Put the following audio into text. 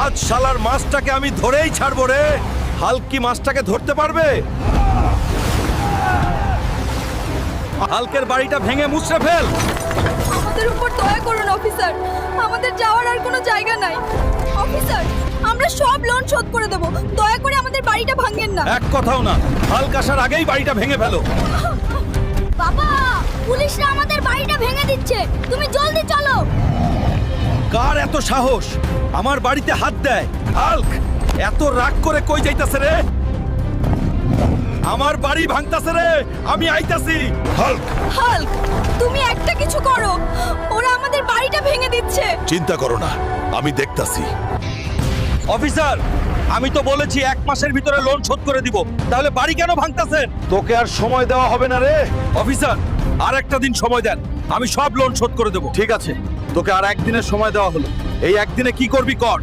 আজ শালার মাছটাকে আমি ধরেই ছাড়বো রে। হাল্ক কি মাছটাকে ধরতে পারবে? হাল্কের বাড়িটা ভেঙে মুছড়ে ফেল। আমাদের উপর দয়া করুন অফিসার, আমাদের যাওয়ার আর কোনো জায়গা নাই। অফিসার, আমরা সব লোন শোধ করে দেব, দয়া করে আমাদের বাড়িটা ভাঙেন না। এক কথাও না, হাল্ক আসার আগেই বাড়িটা ভেঙে ফেলো। বাবা, পুলিশরা আমাদের বাড়িটা ভেঙে দিচ্ছে, তুমি জলদি চলো। কার এত সাহস আমার বাড়িতে হাত দেয়? হাল্ক এত রাগ করে কই যাইতাছে রে? আমার বাড়ি ভাঙতাছে রে, আমি আইতাছি। হাল্ক হাল্ক, তুমি একটা কিছু করো, ওরা আমাদের বাড়িটা ভেঙে দিচ্ছে। চিন্তা করো না, আমি দেখতাছি। অফিসার, আমি তো বলেছি 1 মাসের ভিতরে লোন শোধ করে দিব, তাহলে বাড়ি কেন ভাঙতাছেন? তোকে আর সময় দেওয়া হবে না রে। অফিসার, আর একটা দিন সময় দেন, আমি সব লোন শোধ করে দেব। ঠিক আছে, তোকে আর একদিনের সময় দেওয়া হলো। এই একদিনে কি করবি কর।